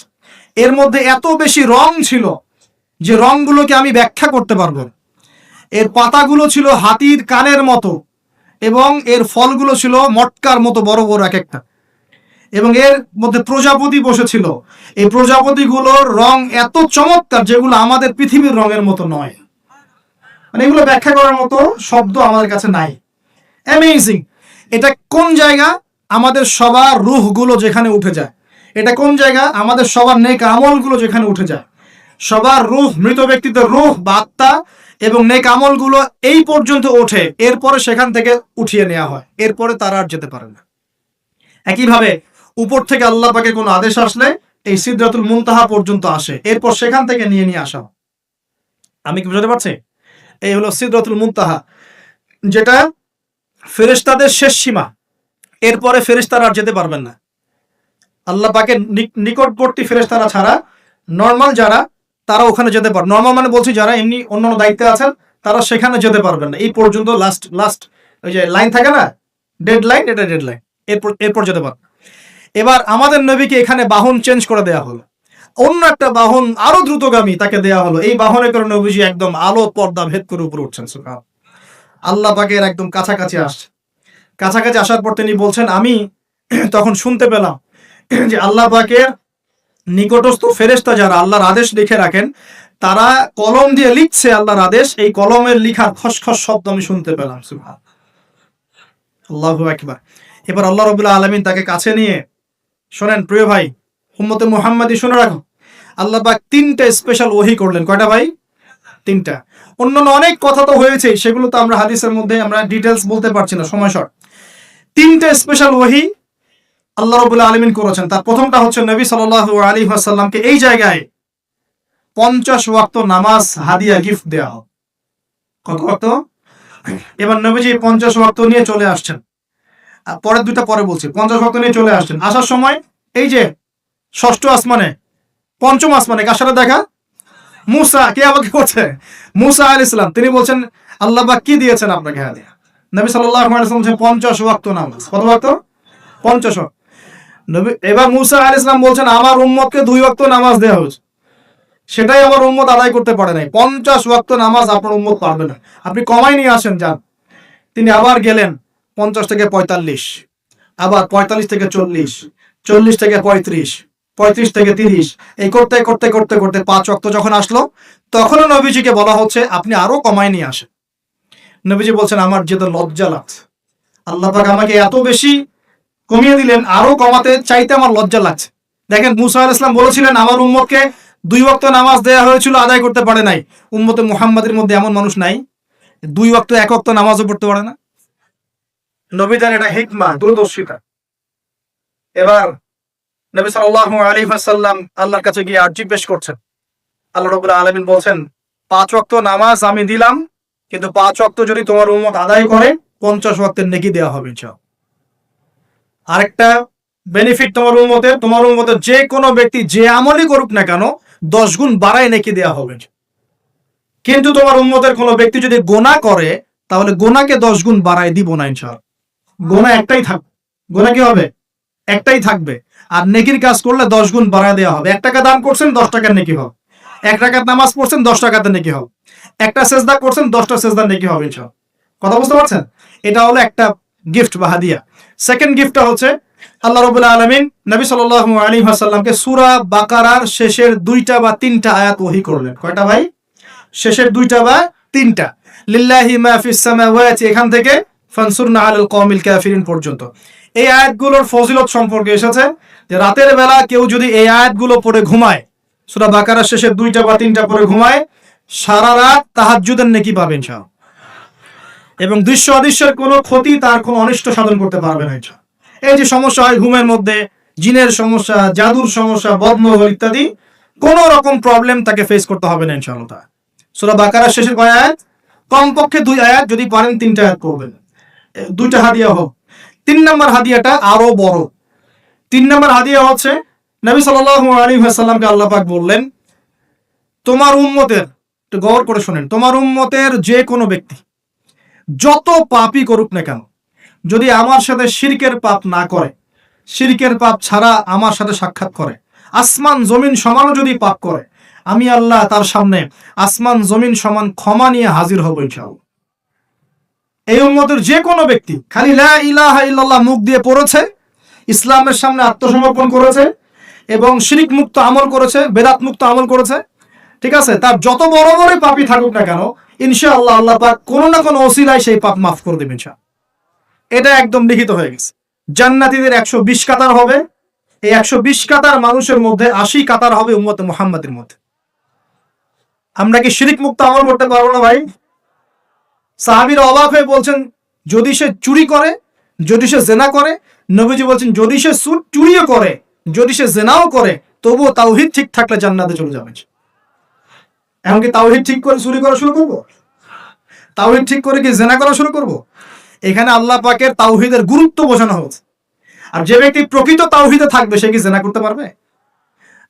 A: এর মধ্যে এত বেশি রং ছিল যে রংগুলোকে আমি ব্যাখ্যা করতে পারবো। এর পাতাগুলো ছিল হাতির কানের মতো এবং এর ফলগুলো ছিল মটকার মতো বড় বড় এক একটা, এবং এর মধ্যে প্রজাপতি বসেছিল। এই প্রজাপতিগুলোর রং এত চমৎকার যেগুলো আমাদের পৃথিবীর রঙের মতো নয়। মানে এগুলো ব্যাখ্যা করার মতো শব্দ আমাদের কাছে নাই। অ্যামেজিং। এটা কোন জায়গা? আমাদের সবার রূহগুলো যেখানে উঠে যায়। এটা কোন জায়গা? আমাদের সবার নেক আমলগুলো যেখানে উঠে যায়। সবার রূহ, মৃত ব্যক্তিদের রূহ বা আত্মা এবং নেক আমলগুলো এই পর্যন্ত ওঠে, এরপরে সেখান থেকে উঠিয়ে নেওয়া হয়, এরপরে তারা আর যেতে পারে না। একইভাবে উপর থেকে আল্লাহ পাকের কোনো আদেশ আসলে এই সিদরাতুল মুনতাহা পর্যন্ত আসে, এরপর সেখান থেকে নিয়ে আসা হয়। আমি কি বুঝতে পারছি? এই হলো সিদরাতুল মুনতাহা, যেটা ফেরেশতাদের শেষ সীমা। এরপরে ফেরেশতারা আর যেতে পারবেন না। আল্লাহ পাকের নিকটবর্তী ফেরেশতারা ছাড়া নর্মাল যারা, তারা ওখানে যেতে পারে। নর্মাল মানে বলছি যারা এমনি অন্যান্য দায়িত্বে আছেন, তারা সেখানে যেতে পারবেন না। এই পর্যন্ত লাস্ট ওই যে লাইন থাকে না, ডেড লাইন, এটা ডেড লাইন, এরপর যেতে পারবে। এবার আমাদের নবীকে এখানে বাহন চেঞ্জ করে দেওয়া হলো, অন্য একটা বাহন আরো দ্রুতগামী তাকে দেওয়া হলো। এই বাহনের কারণে নবীজি একদম আলো পর্দা ভেদ করে উপরে উঠছেন। সুবহান আল্লাহ পাকের একদম কাছাকাছি আসছে। কাছাকাছি আসার পর তিনি বলছেন, আমি তখন শুনতে পেলাম যে আল্লাহ পাকের নিকটস্থ ফেরেশতা যারা আল্লাহর আদেশ লিখে রাখেন, তারা কলম দিয়ে লিখছে আল্লাহর আদেশ। এই কলমের লিখার খসখস শব্দ আমি শুনতে পেলাম। সুবহান আল্লাহু আকবার। এবার আল্লাহ রাব্বুল আলামিন তাকে কাছে নিয়ে, শোনেন প্রিয় ভাই উম্মতে মুহাম্মাদি, শুনে রাখো, আল্লাহ পাক 3টা স্পেশাল ওহী করলেন। কয়টা ভাই? 3টা। অন্যান্য অনেক কথা তো হয়েছে, সেগুলো তো আমরা হাদিসের মধ্যে আমরা ডিটেলস বলতে পারছি না, সময় শর্ট। 3টা স্পেশাল ওহী আল্লাহ রাব্বুল আলামিন করেছেন। তার প্রথমটা হচ্ছে নবী সাল্লাল্লাহু আলাইহি ওয়াসাল্লামকে এই জায়গায় 50 ওয়াক্ত নামাজ হাদিয়া গিফট দেওয়া হবে। কত ওয়াক্ত? এবার নবীজি 50 ওয়াক্ত নিয়ে চলে আসছেন। পরের দুইটা পরে বলছি। 50 ওয়াক্ত নিয়ে চলে আসছেন। আসার সময় এই যে ষষ্ঠ আসমানে, পঞ্চম আসমানে কার সাথে দেখা? মুসা। কে আমাকে করছে? মুসা আলাইহিস সালাম। তিনি বলছেন, আল্লাহ পাক কি দিয়েছেন আপনাকে হাদিয়া? নবী সাল্লাল্লাহু আলাইহি ওয়াসাল্লাম বলছেন 50 ওয়াক্ত নামাজ। কত ওয়াক্ত? 50 ওয়াক্ত। নবী এবার মুসা আলাইহিস সালাম বলছেন, আমার উম্মতকে 2 ওয়াক্ত নামাজ দেওয়া হয়েছে, সেটাই আমার উম্মত আদায় করতে পারে নাই। 50 ওয়াক্ত নামাজ আপনার উম্মত পারবে না, আপনি কমাই নিয়ে আসেন যান। তিনি আবার গেলেন 50 থেকে 45, আবার 45 থেকে 40, 40 থেকে 35, 35 থেকে 30, এই করতে করতে করতে করতে 5 ওয়াক্ত যখন আসলো, তখনও নবীজিকে বলা হচ্ছে আপনি আরো কমাই নিয়ে আসেন। নবীজি বলছেন, আমার যেটা লজ্জা লাগছে, আল্লাহ পাক আমাকে এত বেশি কমিয়ে দিলেন, আরো কমাতে চাইতে আমার লজ্জা লাগছে। দেখেন মুসা আলাইহিস সালাম বলেছিলেন আমার উম্মতকে 2 ওয়াক্ত নামাজ দেওয়া হয়েছিল, আদায় করতে পারে নাই। উম্মতে মুহাম্মাদের মধ্যে এমন মানুষ নাই 2 ওয়াক্ত 1 ওয়াক্ত নামাজও পড়তে পারে না। নবীদের এটা হিকমা, দূরদর্শিতা। এবার নবী সাল্লাল্লাহু আলাইহি ওয়াসাল্লাম আল্লাহর কাছে গিয়ে আরজি পেশ করছেন। আল্লাহ রাব্বুল আলামিন বলছেন, 5 ওয়াক্ত নামাজ আমি দিলাম, কিন্তু 5 ওয়াক্ত যদি তোমার উম্মত আদায় করে 50 ওয়াক্তের নেকি দেওয়া হবে ইনশাআল্লাহ। আরেকটা বেনিফিট তোমার উম্মতের যে কোনো ব্যক্তি যে আমলই করুক না কেন 10 গুণ বাড়ায় নেকি দেওয়া হবে। কিন্তু তোমার উম্মতের কোনো ব্যক্তি যদি গোনা করে, তাহলে গোনাকে 10 গুণ বাড়ায় দিব না ইনশাআল্লাহ। গোনা একটাই থাকবে। গোনা কি হবে? একটাই থাকবে। আর নেকির কাজ করলে 10 গুণ বাড়ায় দেওয়া হবে। 1 টাকা দান করছেন 10 টাকার নেকি হবে। 1 রাকাত নামাজ পড়ছেন 10 টাকাতে নেকি হবে। একটা সেজদা করছেন 10টা সেজদার নেকি হবে ইনশাআল্লাহ। কথা বুঝতে পারছেন? এটা হলো একটা গিফট বা হাদিয়া। সেকেন্ড গিফটটা হচ্ছে আল্লাহ রাব্বুল আলামিন নবী সাল্লাল্লাহু আলাইহি ওয়াসাল্লামকে সূরা বাকারার শেষের 2টা বা 3টা আয়াত ওহী করলেন। কয়টা ভাই? শেষের 2টা বা 3টা। লিল্লাহি মা ফিস সামাওয়াতি, এখান থেকে ফানসুরনা আলাল কওমিল কাফিরিন পর্যন্ত। এই আয়াতগুলোর ফজিলত সম্পর্কে এসেছে যে রাতের বেলা কেউ যদি এই আয়াতগুলো পড়ে ঘুমায়, সূরা বাকারার শেষের 2টা বা 3টা পড়ে ঘুমায়, সারা রাত তাহাজ্জুদের নেকি পাবে ইনশাআল্লাহ। এবং দৃশ্য অদৃশ্যের কোনো ক্ষতি, তার কোনো অনিষ্ট সাধন করতে পারবে না ইনশাআল্লাহ। এই যে সমস্যা হয় ঘুমের মধ্যে, জিনের সমস্যা, জাদুর সমস্যা, বদনজর ইত্যাদি, কোন রকম প্রবলেম তাকে ফেস করতে হবে না ইনশাআল্লাহ। সূরা বাকারার শেষের কয় আয়াত? কমপক্ষে 2 আয়াত, যদি পারেন 3টা আয়াত পড়বেন। 2টা হাদিয়া হোক। 3 নম্বর হাদিয়াটা আরো বড়। 3 নম্বর হাদিয়া হচ্ছে নবী সাল্লাল্লাহু আলাইহি ওয়াসাল্লামকে আল্লাহ পাক বললেন, তোমার উম্মতের একটু গৌর করে শোনেন, তোমার উম্মতের যে কোনো ব্যক্তি যত পাপই করুক না কেন, যদি আমার সাথে শিরকের পাপ না করে, শিরকের পাপ ছাড়া আমার সাথে সাক্ষাৎ করে, আসমান জমিন সমানও যদি পাপ করে, আমি আল্লাহ তার সামনে আসমান জমিন সমান ক্ষমা নিয়ে হাজির হব ইনশাআল্লাহ। এই উম্মতের যে কোনো ব্যক্তি খালি লা ইলাহা ইল্লাল্লাহ মুখ দিয়ে পড়েছে, ইসলামের সামনে আত্মসমর্পণ করেছে এবং শিরিক মুক্ত আমল করেছে, বেদাত মুক্ত আমল করেছে, ঠিক আছে, তার যত বড় বড় পাপই থাকুক না কেন, ইনশাআল্লাহ আল্লাহ পাক কোনো না কোনো ওসিলায় সেই পাপ মাফ করে দেবেন ইনশাআল্লাহ। এটা একদম লিখিত হয়ে গেছে। জান্নাতীদের 120 কাতার হবে, এই 120 কাতার মানুষের মধ্যে 80 কাতার হবে উম্মতে মুহাম্মাদের মধ্যে। আমরা কি শিরিক মুক্ত আমল করতে পারবো না ভাই? সাহাবীরা অবাক হয়ে বলছেন, যদি সে চুরি করে, যদি সে জেনা করে, নবীজি বলছেন যদি সে চুরিও করে, যদি সে জেনাও করে, তবুও তাওহীদ ঠিক থাকলে জান্নাতে চলে যাবে। এমনকি তাওহীদ ঠিক করে চুরি করা শুরু করব? তাওহীদ ঠিক করে কি জেনা করা শুরু করব? এখানে আল্লাহ পাকের তাওহীদের গুরুত্ব বোঝানো হয়েছে। আর যে ব্যক্তি প্রকৃত তাওহীদে থাকবে সে কি জেনা করতে পারবে?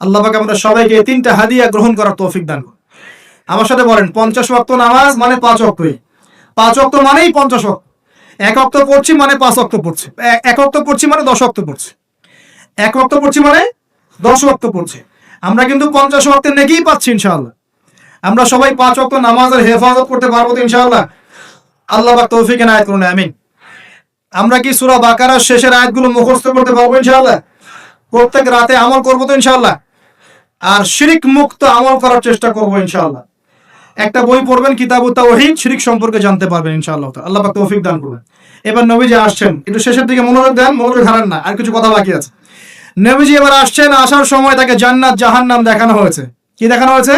A: আল্লাহ পাক আমাদের সবাইকে এই 3টা হাদিয়া গ্রহণ করার তৌফিক দান করুন। আমার সাথে বলেন, 50 ওয়াক্ত নামাজ মানে 5 ওয়াক্তই। 5 ওয়াক্ত মানেই 50 ওয়াক্ত। 1 ওয়াক্ত পড়ছি মানে 5 ওয়াক্ত পড়ছি। 1 ওয়াক্ত পড়ছি মানে 10 ওয়াক্ত পড়ছি। 1 ওয়াক্ত পড়ছি মানে 10 ওয়াক্ত পড়ছি। আমরা কিন্তু 50 ওয়াক্তের নেকিই পাচ্ছি ইনশাআল্লাহ। আমরা সবাই 5 ওয়াক্ত নামাজের হেফাজত করতে পারবো তো ইনশাআল্লাহ? আল্লাহ পাক তৌফিক এনায়েত করুন, আমিন। আমরা কি সূরা বাকারার শেষের আয়াতগুলো মুখস্থ করতে পারবো ইনশাআল্লাহ? প্রত্যেক রাতে আমল করবো তো ইনশাআল্লাহ? আর শিরিক মুক্ত আমল করার চেষ্টা করবো ইনশাআল্লাহ। একটা বই পড়বেন, কিতাবুত তাওহীদ, শিরিক সম্পর্কে জানতে পারবেন ইনশাআল্লাহ। আল্লাহ পাক তৌফিক দান করুন। এবার নবীজি আসছেন, একটু শেষের দিকে মনোযোগ দেন, মনোযোগ হারান না, আর কিছু কথা বাকি আছে। নবীজি এবার আসছেন, আসার সময় তাকে জান্নাত জাহান্নাম দেখানো হয়েছে। কি দেখানো হয়েছে?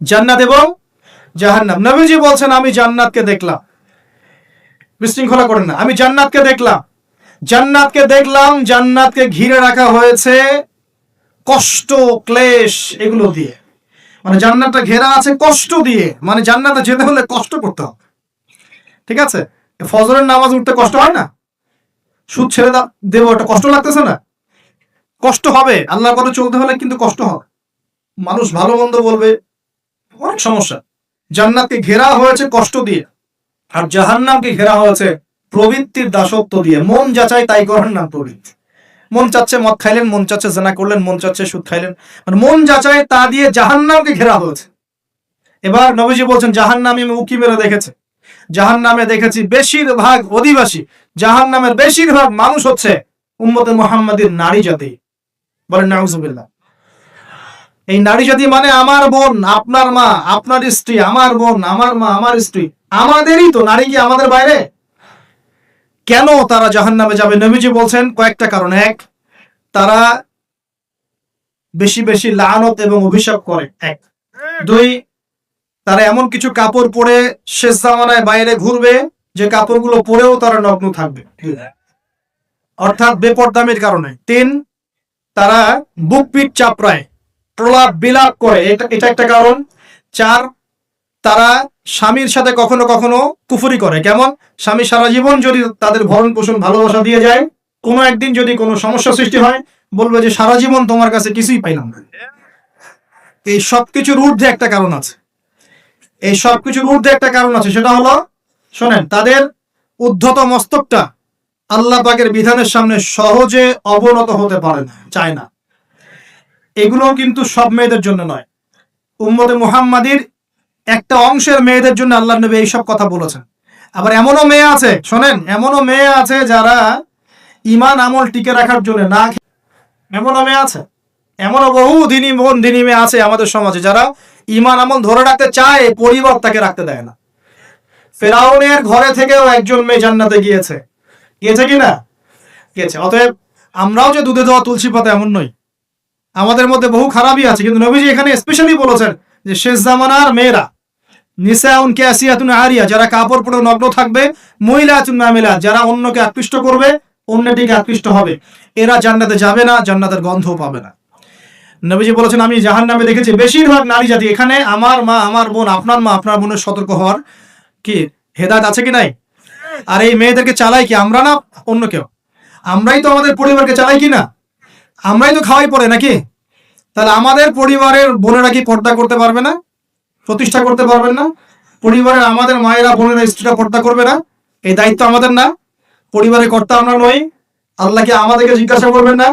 A: জান্নাত এবং জাহান্নাম। নবীজি বলছেন আমি জান্নাতকে দেখলাম। বিশৃঙ্খলা করেন না, আমি জান্নাতকে দেখলাম। জান্নাতকে দেখলাম, জান্নাতকে ঘিরে রাখা হয়েছে কষ্ট, ক্লেশ, এগুলো দিয়ে। মানে জান্নাতটা ঘেরা আছে কষ্ট দিয়ে, মানে জান্নাতে যেতে হলে কষ্ট করতে হবে। ঠিক আছে, ফজরের নামাজ উঠতে কষ্ট হয় না? সুদ ছেড়ে দেবো, এটা কষ্ট লাগতেছে না? কষ্ট হবে। আল্লাহর পথে চলতে হলে কিন্তু কষ্ট হবে। মানুষ ভালো মন্দ বলবে, অনেক সমস্যা। জান্নাতকে ঘেরা হয়েছে কষ্ট দিয়ে, আর জাহান্নামকে ঘেরা হয়েছে প্রবৃত্তির দাসত্ব দিয়ে। মন যাচাই তাই করার নাম প্রবৃত্তি। মন চাচ্ছে মদ খাইলেন, মন চাচ্ছে জেনা করলেন, মন চাচ্ছে সুদ খাইলেন, মানে মন যাচাই তা দিয়ে জাহান্নামকে ঘেরা হয়েছে। এবার নবীজি বলছেন জাহান্নামে আমি উকি মেরে দেখেছি, জাহান্নামে দেখেছি বেশিরভাগ অধিবাসী, জাহান্নামের বেশিরভাগ মানুষ হচ্ছে উম্মতে মুহাম্মাদীর নারী জাতি। বলেন নাউজুবিল্লাহ। এই নারী জাতি মানে আমার বোন, আপনার মা, আপনার স্ত্রী, আমার বোন, আমার মা, আমার স্ত্রী, আমাদেরই তো। নারী কি আমাদের বাইরে? কেন তারা জাহান্নামে যাবে? নবীজি বলছেন কয়েকটা কারণ। 1, তারা বেশি বেশি লানত এবং অভিশাপ করে। 1, 2, তারা এমন কিছু কাপড় পরে শেষ জামানায় বাইরে ঘুরবে যে কাপড়গুলো পরেও তারা নগ্ন থাকবে, অর্থাৎ বেপরদামির কারণে। 3, তারা বুক পিঠ চাপড়ায়, প্রলাপ বিলাপ করে, এটা একটা কারণ। 4, তারা স্বামীর সাথে কখনো কখনো কুফরি করে। কেমন? স্বামী সারা জীবন যদি তাদের ভরণ পোষণ ভালোবাসা দিয়ে যায়, কোনো একদিন যদি কোনো সমস্যা সৃষ্টি হয়, বলবে যে সারা জীবন তোমার কাছে কিছুই পাইলাম না। এই সবকিছুর ঊর্ধ্বে একটা কারণ আছে। এই সবকিছুর ঊর্ধ্বে একটা কারণ আছে, সেটা হলো, শোনেন, তাদের উদ্ধত মস্তকটা আল্লাহ পাকের বিধানের সামনে সহজে অবনত হতে পারে না, চায় না। এগুলো কিন্তু সব মেয়েদের জন্য নয়। উম্মতে মুহাম্মাদীর একটা অংশের মেয়েদের জন্য আল্লাহ নবী এইসব কথা বলেছেন। আবার এমনও মেয়ে আছে, শোনেন, এমনও মেয়ে আছে যারা ইমান আমল টিকে রাখার জন্য না, এমনও মেয়ে আছে, এমনও বহু দিনী বোন, দিনী মেয়ে আছে আমাদের সমাজে যারা ইমান আমল ধরে রাখতে চায়, পরিবার তাকে রাখতে দেয় না। ফেরাউনের ঘরে থেকেও একজন মেয়ে জান্নাতে গিয়েছে, গিয়েছে কিনা? গিয়েছে। অতএব আমরাও যে দুধে দেওয়া তুলসী পাতা এমন নই, আমাদের মধ্যে বহু খারাপই আছে। কিন্তু নবীজি এখানে স্পেশালি বলেছেন যে শেষ জামানার মেয়েরা, নিসাউন কাসিয়াতুন আরিয়া, যারা কাপড় পরে নগ্ন থাকবে, মহিলাতুন মামিলা, যারা অন্যকে আকৃষ্ট করবে, অন্যটিকে আকৃষ্ট হবে, এরা জান্নাতে যাবে না, জান্নাতের গন্ধও পাবে না। নবীজি বলেছেন আমি জাহান্নামে দেখেছি বেশিরভাগ নারী জাতি। এখানে আমার মা, আমার বোন, আপনার মা, আপনার বোনের সতর্ক হওয়ার কি হেদায়েত আছে কি নাই? আর এই মেয়েদেরকে চালাই কি আমরা না অন্য কেউ? আমরাই তো আমাদের পরিবারকে চালাই কি না? আমরাই তো খাওয়াই পড়ে নাকি? তাহলে আমাদের পরিবারের বোনেরা কি পর্দা করতে পারবে না? প্রতিষ্ঠা করতে পারবেন না? পরিবারের আমাদের মায়েরা বোনেরা স্ত্রীরা পর্দা করবে না? এই দায়িত্ব আমাদের না? পরিবারের কর্তা আমরা নই? আল্লাহকে আমাদেরকে জিজ্ঞাসা করবেন না?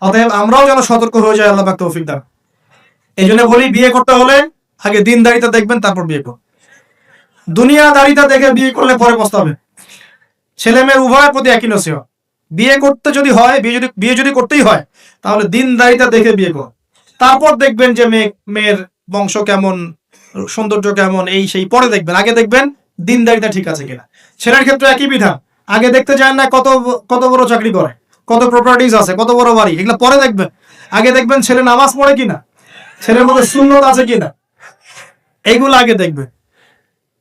A: অতএব আমরাও যেন সতর্ক হয়ে যাই, আল্লাহ পাক তৌফিক দান। এই জন্য বলি, বিয়ে করতে হলে আগে দিনদারিতা দেখবেন, তারপর বিয়ে করুন। দুনিয়াদারিতা দেখে বিয়ে করলে পরে পস্তাবে। ছেলে মেয়ের উভয়ের প্রতি একই নসিহত, বিয়ে করতে যদি হয়, বিয়ে যদি করতেই হয়, তাহলে দিনদারিতা দেখে বিয়ে করুন। তারপর দেখবেন যে মেয়ের বংশ কেমন, সৌন্দর্য কেমন, এই সেই পরে দেখবেন। আগে দেখবেন দিনদারিতা ঠিক আছে কিনা। ছেলের ক্ষেত্রে একই বিধান, আগে দেখতে চান না কত কত বড় চাকরি করে, কত প্রপার্টিজ আছে, কত বড় বাড়ি, এগুলো পরে দেখবেন। আগে দেখবেন ছেলে নামাজ পড়ে কিনা, ছেলের মধ্যে সুন্নত আছে কিনা, এইগুলো আগে দেখবেন।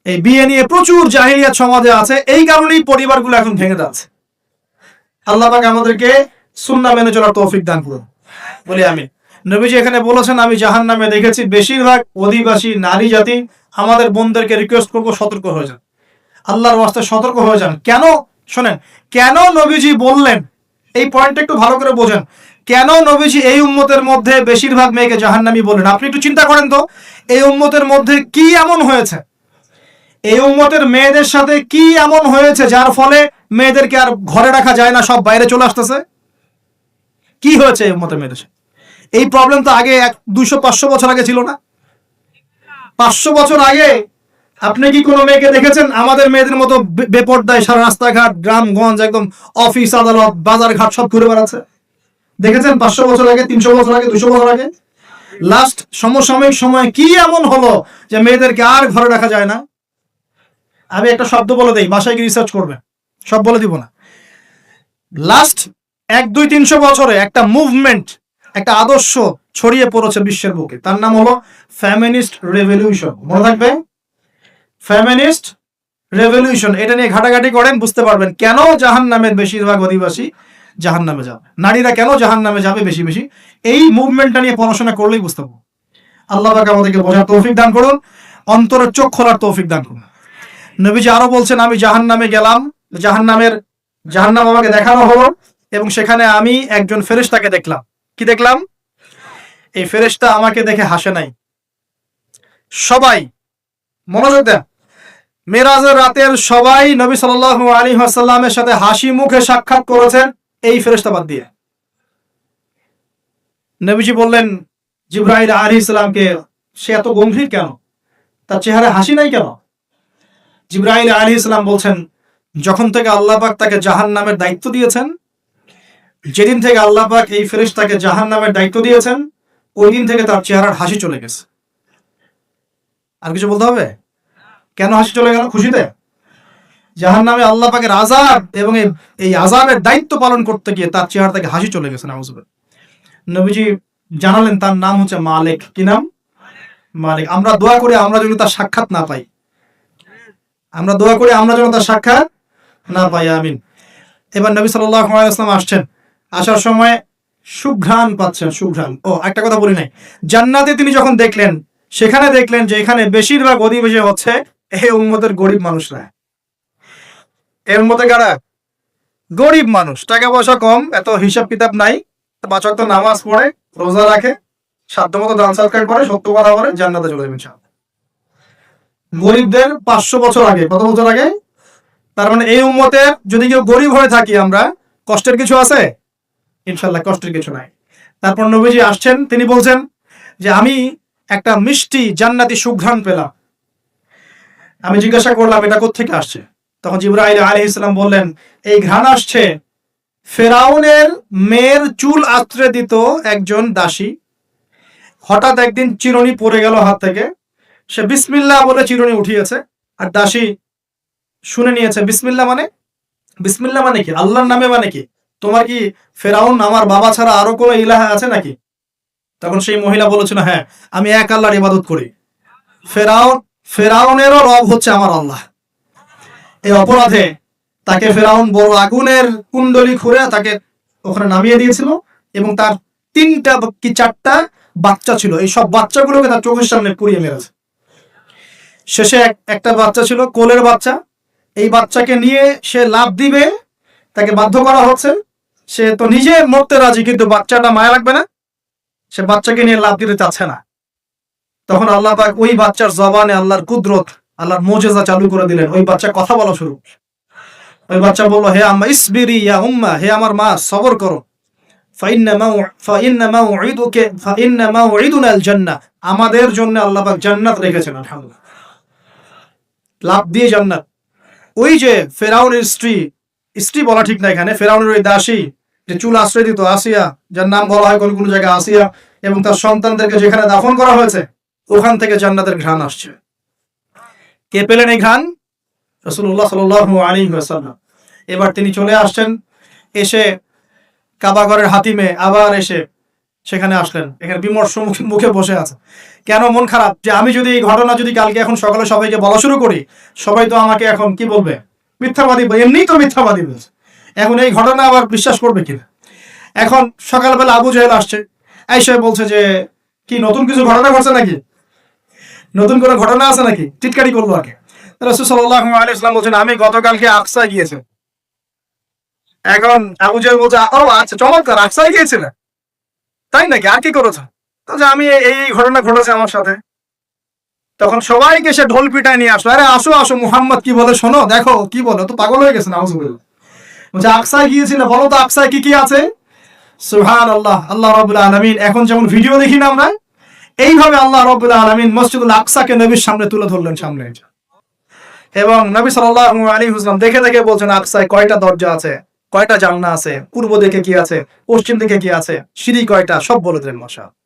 A: এই বিয়ে নিয়ে প্রচুর জাহিলিয়াত সমাজে আছে, এই কারণেই পরিবারগুলো এখন ভেঙে যাচ্ছে। আল্লাহ পাক আমাদেরকে সুন্নাহ মেনে চলার তৌফিক দান করুন, বলি আমিন। নবীজি এখানে বলেছেন, আমি জাহান্নামে দেখেছি বেশিরভাগ অধিবাসী নারী জাতি। আমাদের বোনদেরকে রিকোয়েস্ট করবো, সতর্ক হয়ে যান, আল্লাহর ওয়াস্তে সতর্ক হয়ে যান। কেন শোনেন, কেন নবীজি বললেন, এই পয়েন্টটা একটু ভালো করে বোঝেন। কেন নবীজি এই উম্মতের মধ্যে বেশিরভাগ মেয়েকে জাহান্নামী বললেন? আপনি একটু চিন্তা করেন তো, এই উম্মতের মধ্যে কি এমন হয়েছে, এই উম্মতের মেয়েদের সাথে কি এমন হয়েছে যার ফলে মেয়েদেরকে আর ঘরে রাখা যায় না, সব বাইরে চলে আসতেছে? কি হয়েছে এই উম্মতের মেয়েদের সাথে? এই প্রবলেম তো আগে 200-500 বছর আগে ছিল না। 500 বছর আগে আপনি কি কোনো মেয়েকে দেখেছেন আমাদের মেয়েদের মতো বেপর্দায় সারা রাস্তাঘাট, গ্রামগঞ্জ, একদম অফিস আদালত বাজার ঘাট সব ঘুরে বেড়াচ্ছে? দেখেছেন 500 বছর আগে, 300 বছর আগে, 200 বছর আগে? লাস্ট সমসাময়িক সময় কি এমন হলো যে মেয়েদেরকে আর ঘরে রাখা যায় না? আমি একটা শব্দ বলে দেই, বাসায় গিয়ে রিসার্চ করবেন, সব বলে দিব না। লাস্ট 100-200-300 বছরে একটা মুভমেন্ট, একটা আদর্শ ছড়িয়ে পড়েছে বিশ্বের বুকে, তার নাম হলো ফেমিনিস্ট রেভলিউশন। মনে থাকবে, ফেমিনিস্ট রেভলিউশন। এটা নিয়ে ঘাটাঘাটি করেন, বুঝতে পারবেন কেন জাহান্নামের বেশিরভাগ অধিবাসী জাহান্নামে যাবে, নারীরা কেন জাহান্নামে যাবে বেশি বেশি। এই মুভমেন্টটা নিয়ে পড়াশোনা করলেই বুঝতে পারবো। আল্লাহ পাক আমাদেরকে বোঝার তৌফিক দান করুন, অন্তরের চোখ খোলার তৌফিক দান করুন। নবীজি আরো বলছেন, আমি জাহান্নামে গেলাম, জাহান্নাম আমাকে দেখানো হলো, এবং সেখানে আমি একজন ফেরেশতাকে দেখলাম। কি দেখলাম? এই ফেরেশতা আমাকে দেখে হাসে নাই। সবাই মনোযোগ দেন, মেরাজের রাতের সবাই নবী সাল্লাল্লাহু আলাইহি ওয়াসাল্লামের সাথে হাসি মুখে সাক্ষাৎ করেছেন এই ফেরেশতা বাদ দিয়ে। নবীজি বললেন জিবরাইল আলাইহিস সালামকে, সে এত গম্ভীর কেন, তার চেহারায় হাসি নাই কেন? জিবরাইল আলাইহিস সালাম বলছেন, যখন থেকে আল্লাহ পাক তাকে জাহান্নামের দায়িত্ব দিয়েছেন, যেদিন থেকে আল্লাহ পাক এই ফেরেশতাকে জাহান্নামের দায়িত্ব দিয়েছেন, ওই দিন থেকে তার চেহারার হাসি চলে গেছে। আর কিছু বলতে হবে? কেন হাসি চলে গেল? খুশিতে? জাহান্নামে আল্লাহ পাকের আযাব এবং এই আযাবের দায়িত্ব পালন করতে গিয়ে তার চেহারা থেকে হাসি চলে গেছে। নাউযুবিল্লাহ। নবীজি জানালেন তার নাম হচ্ছে মালিক। কি নাম? মালিক। আমরা দোয়া করি আমরা যেন তার সাক্ষাৎ না পাই, আমরা দোয়া করি আমরা যেন তার সাক্ষাৎ না পাই, আমিন। এবার নবী সাল্লাল্লাহু আলাইহি ওয়াসাল্লাম আসছেন, আসার সময় সুঘ্রাণ পাচ্ছেন, সুঘ্রাণ। ও একটা কথা বলি নাই, জান্নাতে তিনি যখন দেখলেন, সেখানে দেখলেন যে এখানে বেশিরভাগ অধিবাসী হচ্ছে এই উম্মতের গরিব মানুষরা। এর মধ্যে কারা? গরিব মানুষ, টাকা পয়সা কম, এত হিসাব কিতাব নাই, 5 ওয়াক্ত নামাজ পড়ে, রোজা রাখে, সাধ্যমতো দান সৎকার করে, সত্য কথা বলে, জান্নাতে চলে যাবেন ইনশাআল্লাহ। গরিবদের 500 বছর আগে, কত বছর আগে? তার মানে এই উম্মতের যদি কেউ গরিব হয়ে থাকি আমরা, কষ্টের কিছু আছে? ইনশাআল্লাহ কষ্টের কিছু নাই। তারপর নবীজি আসছেন, তিনি বলছেন যে আমি একটা মিষ্টি জান্নাতি সুঘ্রাণ পেলাম। আমি জিজ্ঞাসা করলাম এটা কোত্থেকে আসছে? তখন জিবরাইল আলাইহিস সালাম বললেন, এই ঘ্রাণ আসছে ফেরাউনের মেয়ের চুল আঁচড়ে দিত একজন দাসী। হঠাৎ একদিন চিরুনি পড়ে গেল হাত থেকে, সে বিসমিল্লাহ বলে চিরুনি উঠিয়েছে, আর দাসী শুনে নিয়েছে। বিসমিল্লাহ মানে কি? আল্লাহর নামে মানে কি? তোমার কি ফেরাউন আমার বাবা ছাড়া আরো কোনো ইলাহা আছে নাকি? তখন সেই মহিলা বলেছিল, হ্যাঁ, আমি এক আল্লাহর ইবাদত করি, ফেরাউনেরও রব হচ্ছে আমার আল্লাহ। এই অপরাধে তাকে ফেরাউন বড় আগুনের কুণ্ডলি খুঁড়ে তাকে ওখানে নামিয়ে দিয়েছিল, এবং তার 3টা কি 4টা বাচ্চা ছিল, এই সব বাচ্চাগুলোকে তার চোখের সামনে পুড়িয়ে মেরেছে। শেষে একটা বাচ্চা ছিল, কোলের বাচ্চা, এই বাচ্চাকে নিয়ে সে লাফ দিবে, তাকে বাধ্য করা হচ্ছে, সে তো নিজে মরতে রাজি, কিন্তু বাচ্চাটা মায়া লাগবে না, সে বাচ্চাকে নিয়ে লাফ দিতে চাচ্ছে না। তখন আল্লাহ পাক ওই বাচ্চার জবানে আল্লাহর কুদরত, আল্লাহর মোজেজা চালু করে দিলেন। ওই বাচ্চা কথা বলা শুরু। ওই বাচ্চা বলল, হে আম্মা ইসবিরি ইয়া উম্মা, হে আমার মা সবর করো। ফাইন্না মাউইদুনা আল জান্নাহ, আমাদের জন্য আল্লাহ পাক জান্নাত রেখেছেন। আলহামদুলিল্লাহ, লাভ দিয়ে জান্নাত। ওই যে ফেরাউনের স্ত্রী বলা ঠিক না এখানে, ফেরাউনের ওই দাসী যে চুল আশ্রয় দিত, আসিয়া, যার নাম বলা হয় কোন কোন জায়গায় আসিয়া, এবং তার সন্তানদেরকে যেখানে দাফন করা হয়েছে ওখান থেকে জান্নাতের ঘ্রাণ আসছে। কে পেলেন এই ঘ্রাণ? রাসূলুল্লাহ সাল্লাল্লাহু আলাইহি ওয়াসাল্লাম। এবার তিনি চলে আসছেন, এসে কাবা ঘরের হাতিমে আবার এসে সেখানে আসলেন। এখানে বিমর্ষ মুখে বসে আছে। কেন মন খারাপ? যে আমি যদি এই ঘটনা যদি কালকে এখন সকালে সবাইকে বলা শুরু করি, সবাই তো আমাকে এখন কি বলবে? মিথ্যাবাদী, এমনিই তো মিথ্যাবাদী বলছে, এখন এই ঘটনা আবার বিশ্বাস করবে কিনা। এখন সকালবেলা আবু জাহেল আসছে, আয়েশা বলছে যে কি নতুন কিছু ঘটনা ঘটছে নাকি, নতুন কোনো ঘটনা আছে নাকি, টিটকারি করলো আগে। রাসূল সাল্লাল্লাহু আলাইহি ওয়াসাল্লাম বলছেন, আমি গতকালকে আকসা গিয়েছি। এখন আবু জাহেল বলছে, ও আচ্ছা চমৎকার, আকসায় গিয়েছিলেন, তাই নাকি, আর কি করেছ? আমি এই ঘটনা ঘটেছে আমার সাথে। তখন সবাইকে সে ঢোল পিটায় নিয়ে আসলো, আরে আসো আসো, মুহাম্মদ কি বলে শোনো, দেখো কি বলে, তো পাগল হয়ে গেছে। নাউজুবিল্লাহ। বলছে আকসায় গিয়েছিল, বলো তো আকসায় কি কি আছে। সুবহানাল্লাহ, আল্লাহ রাব্বুল আলামিন এখন যেমন ভিডিও দেখি না আমরা, এইভাবে আল্লাহ রাব্বুল আলামিন মসজিদুল আকসাকে নবীর সামনে তুলে ধরলেন সামনে। এবং নবী সাল্লাল্লাহু আলাইহি ওয়াসাল্লাম দেখে দেখে বলছেন আকসায় কয়টা দরজা আছে, কয়টা জানলা আছে, পূর্ব দিকে কি আছে, পশ্চিম দিকে কি আছে, সিঁড়ি কয়টা, সব বলে দিলেন। মাশাআল্লাহ।